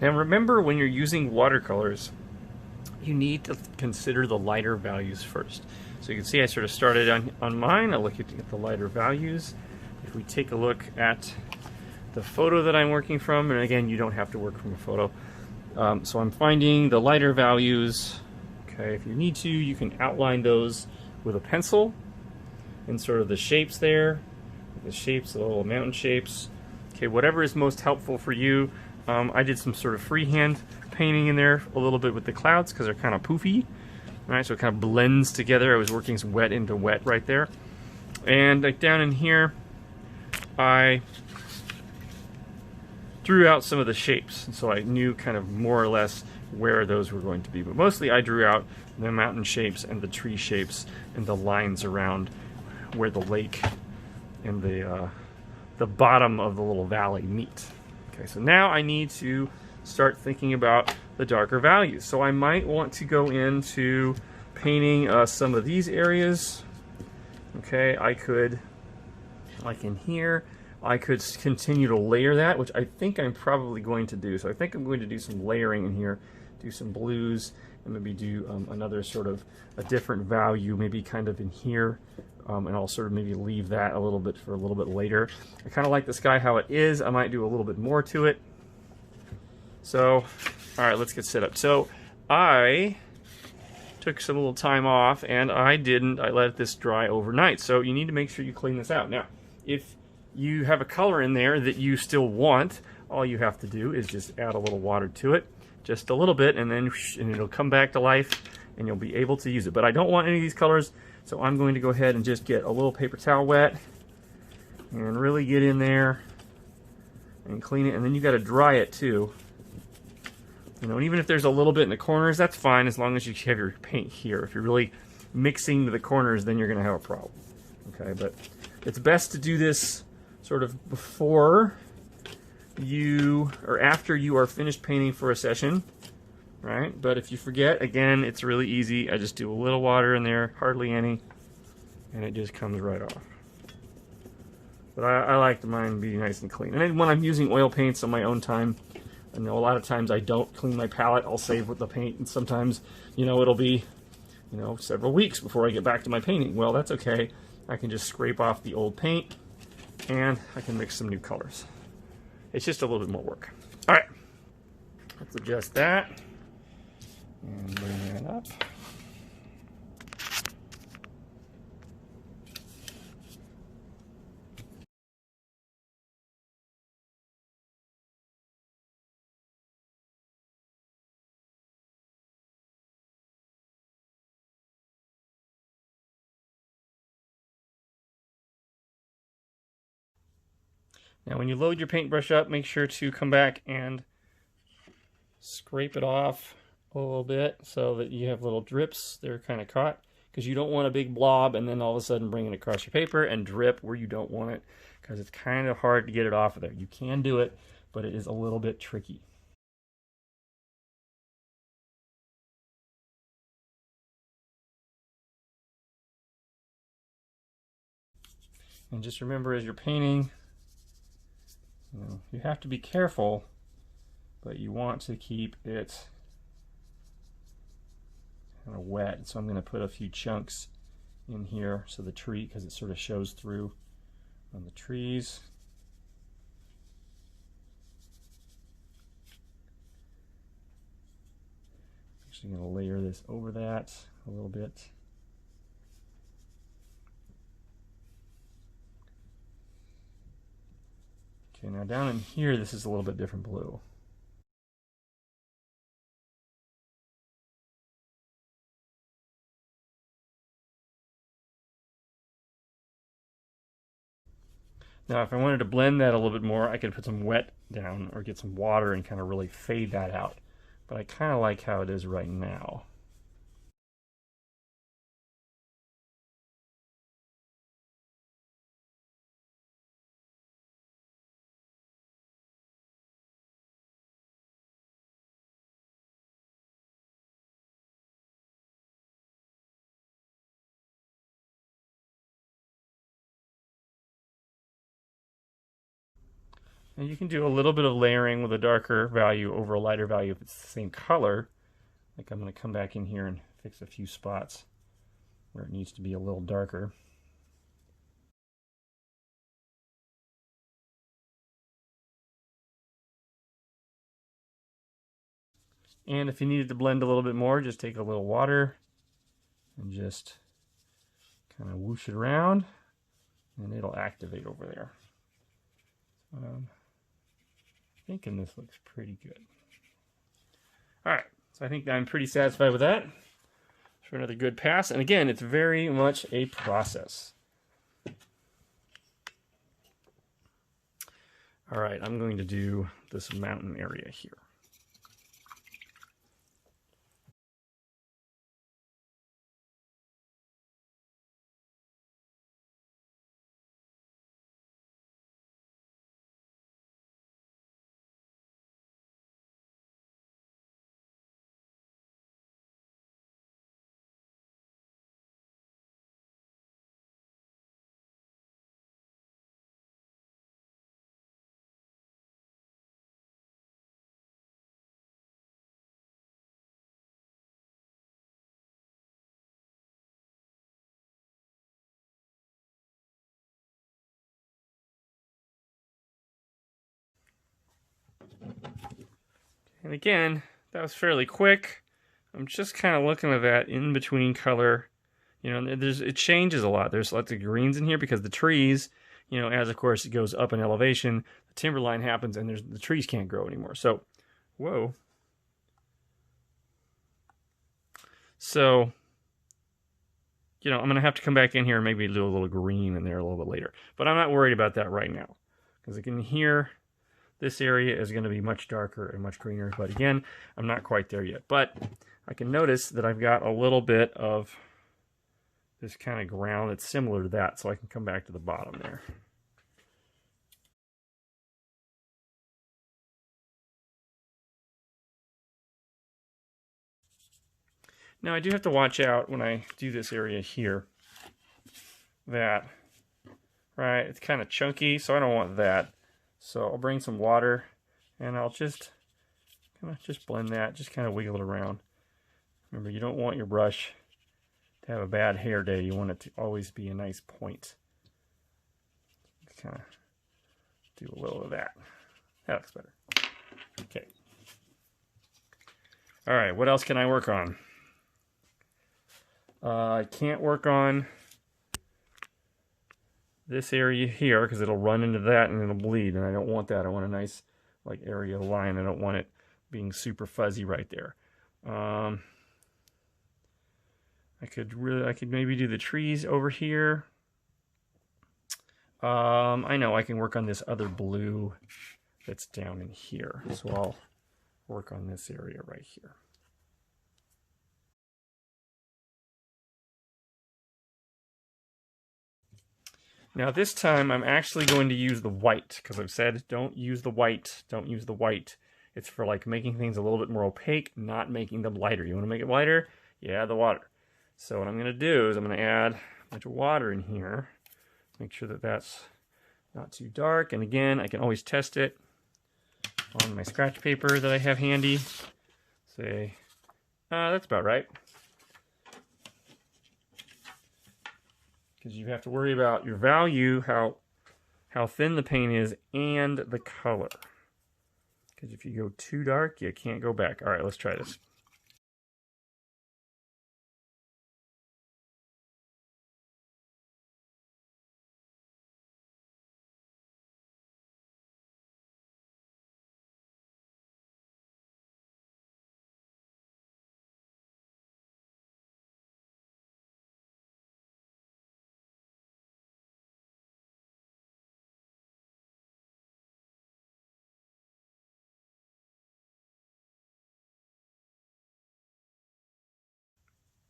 Now remember, when you're using watercolors, you need to consider the lighter values first. So you can see I sort of started on mine. I look at the lighter values. If we take a look at the photo that I'm working from, and again, you don't have to work from a photo. So I'm finding the lighter values. Okay, if you need to, you can outline those with a pencil and sort of the shapes there, the shapes, the little mountain shapes. Okay, whatever is most helpful for you. I did some sort of freehand painting in there a little bit with the clouds because they're kind of poofy. All right, so it kind of blends together. I was working some wet into wet right there. And like down in here, I drew out some of the shapes, so I knew kind of more or less where those were going to be. But mostly I drew out the mountain shapes and the tree shapes and the lines around where the lake and the bottom of the little valley meet. Okay, so now I need to start thinking about the darker values. So I might want to go into painting some of these areas. Okay, I could, like in here, I could continue to layer that, which I think I'm probably going to do. So I think I'm going to do some layering in here, do some blues, and maybe do another sort of a different value, maybe kind of in here. And I'll sort of maybe leave that a little bit for a little bit later. I kind of like the sky how it is. I might do a little bit more to it. So, all right, let's get set up. So I took some little time off, and I let this dry overnight. So you need to make sure you clean this out. Now, if you have a color in there that you still want, all you have to do is just add a little water to it, just a little bit, and then it'll come back to life, and you'll be able to use it. But I don't want any of these colors, so I'm going to go ahead and just get a little paper towel wet and really get in there and clean it. And then you got to dry it too. You know, and even if there's a little bit in the corners, that's fine as long as you have your paint here. If you're really mixing the corners, then you're going to have a problem. Okay, but it's best to do this sort of before you or after you are finished painting for a session, right? But if you forget, again, it's really easy. I just do a little water in there, hardly any, and it just comes right off. But I like mine to be nice and clean. And then when I'm using oil paints on my own time, I know a lot of times I don't clean my palette. I'll save with the paint, and sometimes, you know, it'll be, you know, several weeks before I get back to my painting. Well, that's okay. I can just scrape off the old paint, and I can mix some new colors. It's just a little bit more work. All right, let's adjust that and bring that up. Now when you load your paintbrush up, make sure to come back and scrape it off a little bit so that you have little drips. They're kind of caught, because you don't want a big blob and then all of a sudden bring it across your paper and drip where you don't want it, because it's kind of hard to get it off of there. You can do it, but it is a little bit tricky. And just remember, as you're painting, you have to be careful, but you want to keep it kind of wet. So I'm going to put a few chunks in here, so the tree, because it sort of shows through on the trees. Actually going to layer this over that a little bit. Okay, now down in here, this is a little bit different blue. Now, if I wanted to blend that a little bit more, I could put some wet down or get some water and kind of really fade that out. But I kind of like how it is right now. And you can do a little bit of layering with a darker value over a lighter value if it's the same color. Like I'm going to come back in here and fix a few spots where it needs to be a little darker. And if you needed to blend a little bit more, just take a little water and just kind of whoosh it around and it'll activate over there. Thinking this looks pretty good. All right, so I think I'm pretty satisfied with that. For another good pass, and again, it's very much a process. All right, I'm going to do this mountain area here. And again, that was fairly quick. I'm just kind of looking at that in between color. You know, it changes a lot. There's lots of greens in here because the trees, you know, as of course it goes up in elevation, the timberline happens and the trees can't grow anymore. So, whoa. So, you know, I'm going to have to come back in here and maybe do a little green in there a little bit later. But I'm not worried about that right now. Because I can hear this area is going to be much darker and much greener. But again, I'm not quite there yet. But I can notice that I've got a little bit of this kind of ground that's similar to that. So I can come back to the bottom there. Now I do have to watch out when I do this area here that, right, it's kind of chunky, so I don't want that. So I'll bring some water and I'll just kind of just blend that, just kind of wiggle it around. Remember, you don't want your brush to have a bad hair day. You want it to always be a nice point. Just kind of do a little of that. That looks better. Okay. All right, what else can I work on? I can't work on this area here because it'll run into that and it'll bleed, and I don't want that. I want a nice like area line. I don't want it being super fuzzy right there. I could maybe do the trees over here. I know I can work on this other blue that's down in here, so I'll work on this area right here. Now this time I'm actually going to use the white, because I've said don't use the white, don't use the white. It's for like making things a little bit more opaque, not making them lighter. You want to make it lighter? Yeah, the water. So what I'm going to do is I'm going to add a bunch of water in here. Make sure that that's not too dark. And again, I can always test it on my scratch paper that I have handy. Say, that's about right. Because you have to worry about your value, how thin the paint is, and the color. Because if you go too dark, you can't go back. All right, let's try this.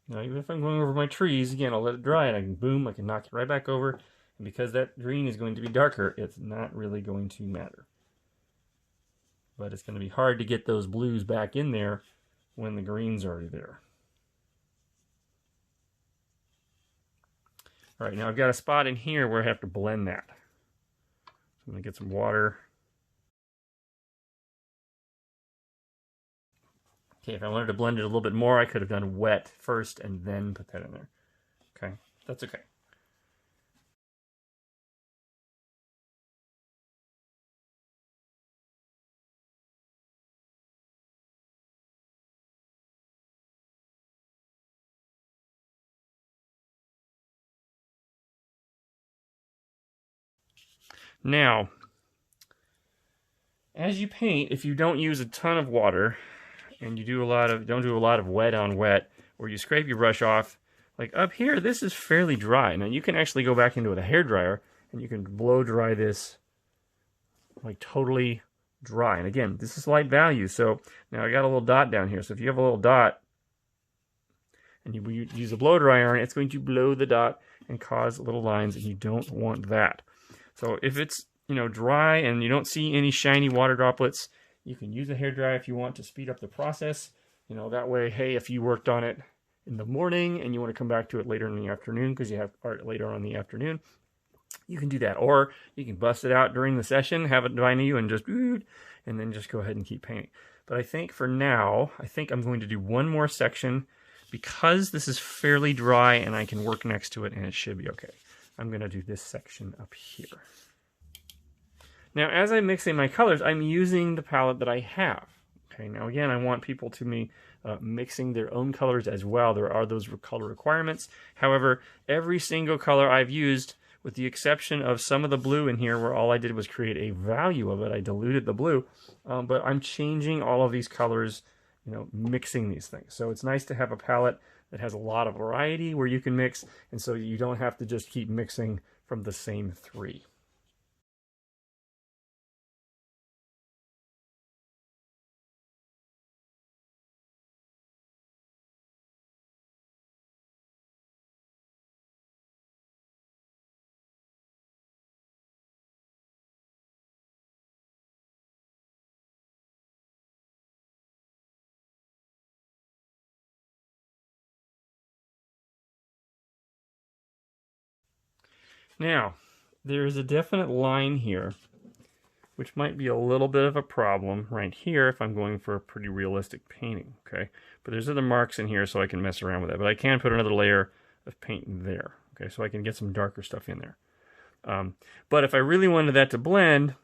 Now, even if I'm going over my trees, again, I'll let it dry and I can boom, I can knock it right back over. And because that green is going to be darker, it's not really going to matter. But it's going to be hard to get those blues back in there when the green's already there. All right, now I've got a spot in here where I have to blend that. So I'm going to get some water Okay, if I wanted to blend it a little bit more, I could have done wet first and then put that in there. Okay, that's okay. Now, as you paint, if you don't use a ton of water and you don't do a lot of wet on wet, or you scrape your brush off, like up here, this is fairly dry. Now you can actually go back into it with a hairdryer and you can blow dry this like totally dry. And again, this is light value, so now I got a little dot down here. So if you have a little dot and you use a blow dryer on it, it's going to blow the dot and cause little lines, and you don't want that. So if it's dry and you don't see any shiny water droplets, you can use a hairdryer if you want to speed up the process. That way, hey, if you worked on it in the morning and you want to come back to it later in the afternoon because you have art later on in the afternoon, you can do that. Or you can bust it out during the session, have it dry to you, and then just go ahead and keep painting. But I think for now, I'm going to do one more section because this is fairly dry and I can work next to it and it should be okay. I'm going to do this section up here. Now, as I'm mixing my colors, I'm using the palette that I have. Okay, now again, I want people to be mixing their own colors as well. There are those color requirements. However, every single color I've used, with the exception of some of the blue in here where all I did was create a value of it. I diluted the blue, but I'm changing all of these colors, mixing these things. So it's nice to have a palette that has a lot of variety where you can mix, and so you don't have to just keep mixing from the same three. Now, there's a definite line here, which might be a little bit of a problem right here if I'm going for a pretty realistic painting, okay? But there's other marks in here so I can mess around with it. But I can put another layer of paint in there, okay? So I can get some darker stuff in there. But if I really wanted that to blend,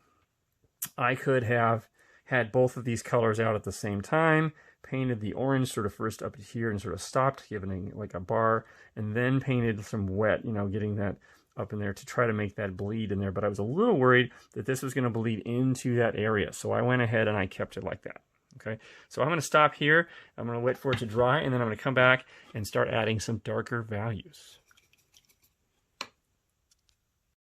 I could have had both of these colors out at the same time, painted the orange sort of first up here and sort of stopped, giving like a bar, and then painted some wet, getting that up in there to try to make that bleed in there. But I was a little worried that this was going to bleed into that area, so I went ahead and I kept it like that. Okay, so I'm going to stop here. I'm going to wait for it to dry, and then I'm going to come back and start adding some darker values.